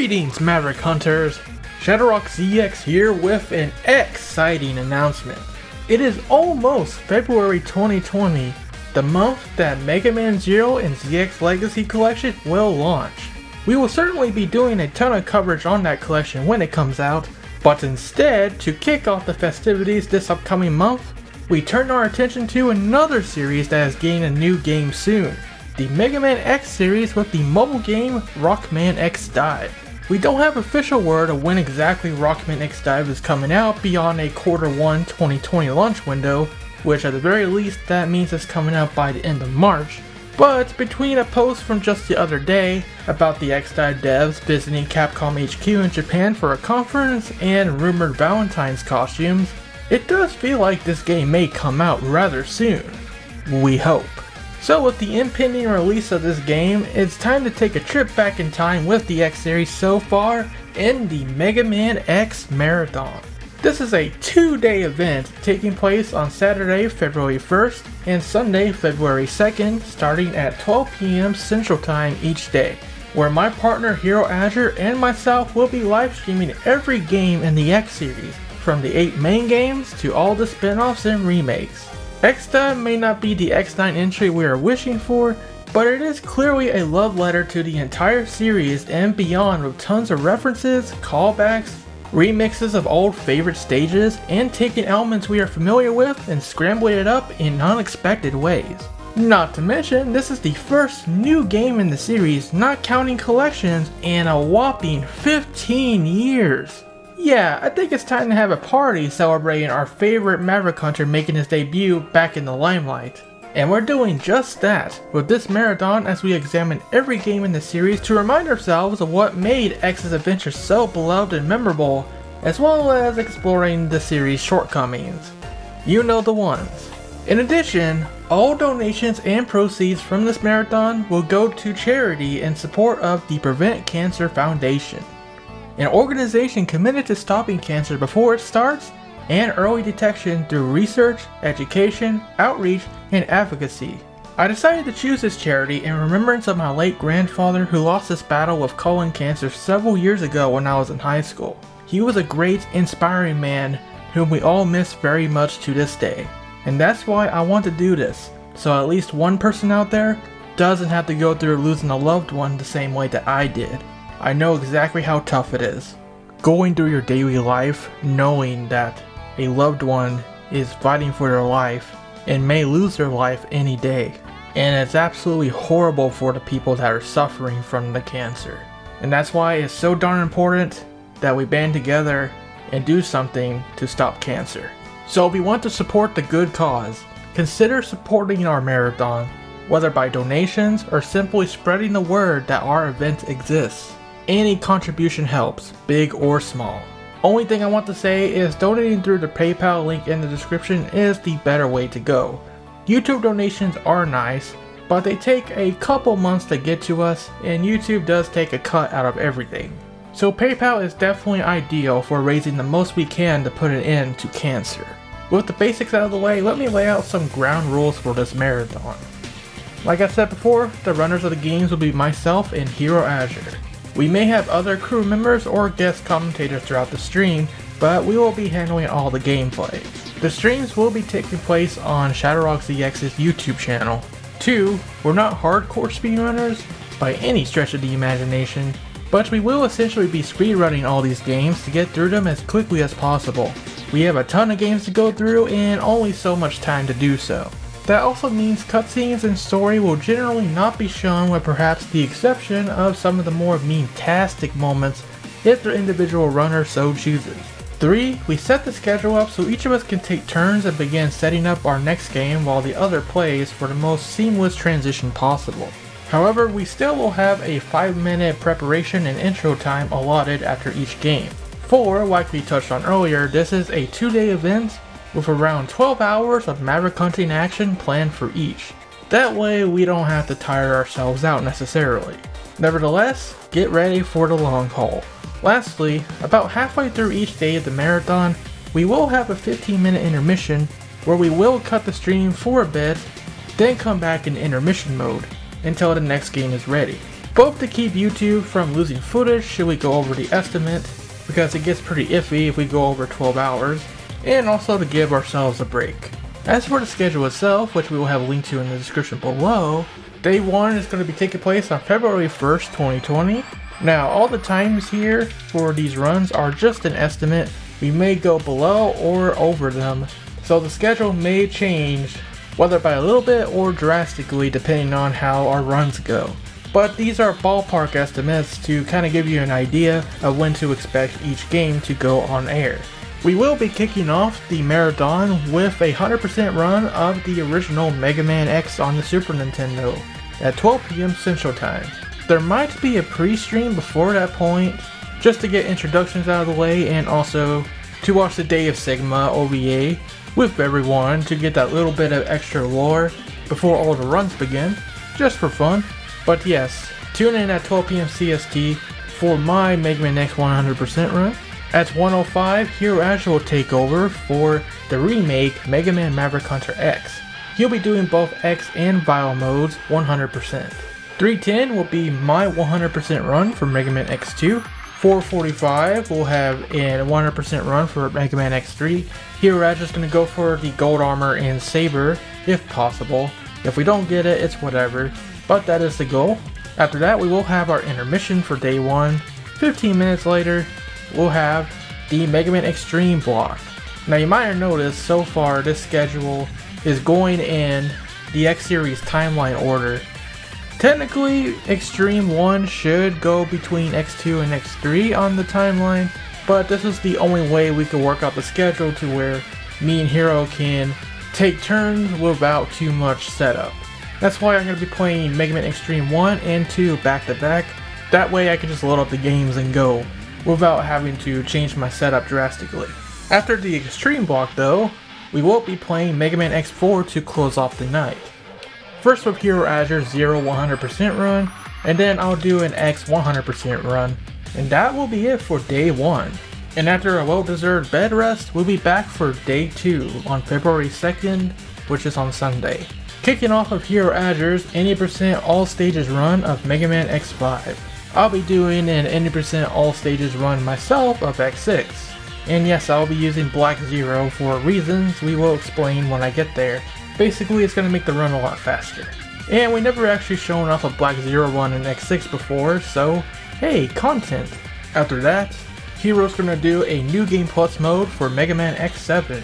Greetings, Maverick Hunters! ShadowRockZX here with an exciting announcement. It is almost February 2020, the month that Mega Man Zero and ZX Legacy Collection will launch. We will certainly be doing a ton of coverage on that collection when it comes out, but instead, to kick off the festivities this upcoming month, we turn our attention to another series that is getting a new game soon. The Mega Man X series with the mobile game Rockman X DiVE. We don't have official word of when exactly Rockman X DiVE is coming out beyond a Q1 2020 launch window, which at the very least that means it's coming out by the end of March. But between a post from just the other day about the X DiVE devs visiting Capcom HQ in Japan for a conference and rumored Valentine's costumes, it does feel like this game may come out rather soon. We hope. So with the impending release of this game, it's time to take a trip back in time with the X series so far in the Mega Man X Marathon. This is a 2-day event taking place on Saturday, February 1st and Sunday, February 2nd, starting at 12 PM Central Time each day, where my partner Hero Azure and myself will be live streaming every game in the X series, from the 8 main games to all the spin-offs and remakes. X DiVE may not be the X9 entry we are wishing for, but it is clearly a love letter to the entire series and beyond, with tons of references, callbacks, remixes of old favorite stages, and taking elements we are familiar with and scrambling it up in unexpected ways. Not to mention, this is the first new game in the series, not counting collections, in a whopping 15 years. Yeah, I think it's time to have a party celebrating our favorite Maverick Hunter making his debut back in the limelight. And we're doing just that with this marathon as we examine every game in the series to remind ourselves of what made X's adventure so beloved and memorable, as well as exploring the series' shortcomings. You know the ones. In addition, all donations and proceeds from this marathon will go to charity in support of the Prevent Cancer Foundation, an organization committed to stopping cancer before it starts and early detection through research, education, outreach, and advocacy. I decided to choose this charity in remembrance of my late grandfather who lost this battle with colon cancer several years ago when I was in high school. He was a great, inspiring man whom we all miss very much to this day. And that's why I want to do this, so at least one person out there doesn't have to go through losing a loved one the same way that I did. I know exactly how tough it is. Going through your daily life knowing that a loved one is fighting for their life and may lose their life any day. And it's absolutely horrible for the people that are suffering from the cancer. And that's why it's so darn important that we band together and do something to stop cancer. So if you want to support the good cause, consider supporting our marathon, whether by donations or simply spreading the word that our event exists. Any contribution helps, big or small. Only thing I want to say is donating through the PayPal link in the description is the better way to go. YouTube donations are nice, but they take a couple months to get to us, and YouTube does take a cut out of everything. So PayPal is definitely ideal for raising the most we can to put an end to cancer. With the basics out of the way, let me lay out some ground rules for this marathon. Like I said before, the runners of the games will be myself and Hero Azure. We may have other crew members or guest commentators throughout the stream, but we will be handling all the gameplay. The streams will be taking place on ShadowRockZX's YouTube channel. 2, we're not hardcore speedrunners by any stretch of the imagination, but we will essentially be speedrunning all these games to get through them as quickly as possible. We have a ton of games to go through and only so much time to do so. That also means cutscenes and story will generally not be shown, with perhaps the exception of some of the more meme-tastic moments if the individual runner so chooses. 3, we set the schedule up so each of us can take turns and begin setting up our next game while the other plays for the most seamless transition possible. However, we still will have a 5-minute preparation and intro time allotted after each game. 4, like we touched on earlier, this is a 2-day event with around 12 hours of Maverick hunting action planned for each. That way we don't have to tire ourselves out necessarily. Nevertheless, get ready for the long haul. Lastly, about halfway through each day of the marathon, we will have a 15-minute intermission where we will cut the stream for a bit, then come back in intermission mode until the next game is ready. both to keep YouTube from losing footage should we go over the estimate, because it gets pretty iffy if we go over 12 hours, and also to give ourselves a break. As for the schedule itself, which we will have a link to in the description below, Day 1 is going to be taking place on February 1st, 2020. Now, all the times here for these runs are just an estimate. We may go below or over them, so the schedule may change, whether by a little bit or drastically depending on how our runs go. But these are ballpark estimates to kind of give you an idea of when to expect each game to go on air. We will be kicking off the marathon with a 100% run of the original Mega Man X on the Super Nintendo at 12 PM Central Time. There might be a pre-stream before that point, just to get introductions out of the way and also to watch the Day of Sigma OVA with everyone to get that little bit of extra lore before all the runs begin, just for fun. But yes, tune in at 12 PM CST for my Mega Man X 100% run. At 1:05, Hero Azure will take over for the remake Mega Man Maverick Hunter X. He'll be doing both X and Vile modes 100%. 3:10 will be my 100% run for Mega Man X2. 4:45 will have a 100% run for Mega Man X3. Hero Azure's going to go for the Gold Armor and Saber, if possible. If we don't get it, it's whatever, but that is the goal. After that, we will have our intermission for Day 1. 15 minutes later, we'll have the Mega Man Extreme block. Now you might have noticed so far this schedule is going in the X series timeline order. Technically, Extreme 1 should go between X2 and X3 on the timeline, but this is the only way we could work out the schedule to where me and Hero can take turns without too much setup. That's why I'm going to be playing Mega Man Extreme 1 and 2 back to back. That way I can just load up the games and go, without having to change my setup drastically. After the Extreme block though, we will be playing Mega Man X4 to close off the night. First with Hero Azure 0 100% run, and then I'll do an X 100% run, and that will be it for Day 1. And after a well-deserved bed rest, we'll be back for Day 2 on February 2nd, which is on Sunday. Kicking off of Hero Azure's 80% all stages run of Mega Man X5. I'll be doing an 80% all stages run myself of X6. And yes, I'll be using Black Zero for reasons we will explain when I get there. Basically, it's going to make the run a lot faster. And we never actually shown off a Black Zero run in X6 before, so hey, content. After that, Hero's going to do a New Game Plus mode for Mega Man X7.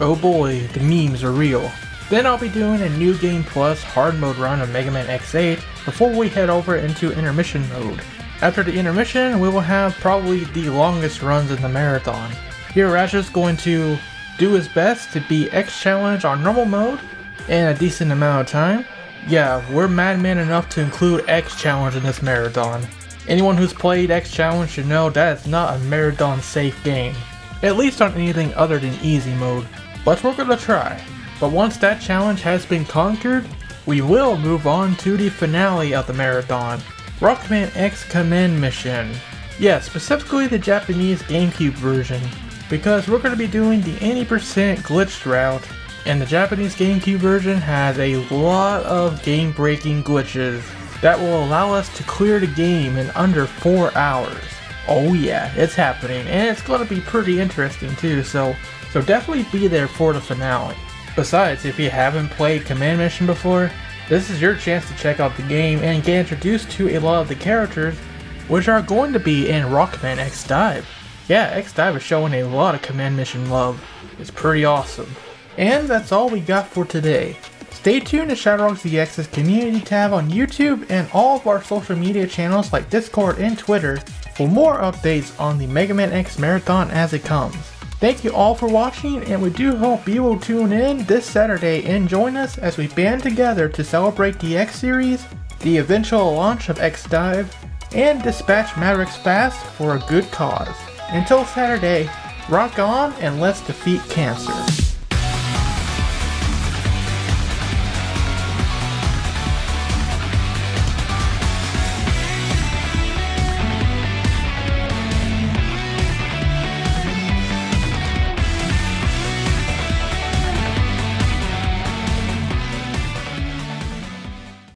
Oh boy, the memes are real. Then I'll be doing a New Game Plus hard mode run of Mega Man X8 before we head over into intermission mode. After the intermission, we will have probably the longest runs in the marathon. Hero Azure's going to do his best to beat X Challenge on normal mode in a decent amount of time. Yeah, we're madman enough to include X Challenge in this marathon. Anyone who's played X Challenge should know that it's not a marathon safe game. At least on anything other than easy mode. But we're gonna try. But once that challenge has been conquered, we will move on to the finale of the marathon, Rockman X Command Mission. Yeah, specifically the Japanese GameCube version, because we're going to be doing the 80% glitched route, and the Japanese GameCube version has a lot of game-breaking glitches that will allow us to clear the game in under 4 hours. Oh yeah, it's happening, and it's going to be pretty interesting too, so definitely be there for the finale. Besides, if you haven't played Command Mission before, this is your chance to check out the game and get introduced to a lot of the characters which are going to be in Rockman X DiVE. Yeah, X DiVE is showing a lot of Command Mission love. It's pretty awesome. And that's all we got for today. Stay tuned to ShadowRockZX's community tab on YouTube and all of our social media channels like Discord and Twitter for more updates on the Mega Man X Marathon as it comes. Thank you all for watching, and we do hope you will tune in this Saturday and join us as we band together to celebrate the X series, the eventual launch of X DiVE, and dispatch Mavericks fast for a good cause. Until Saturday, rock on and let's defeat cancer.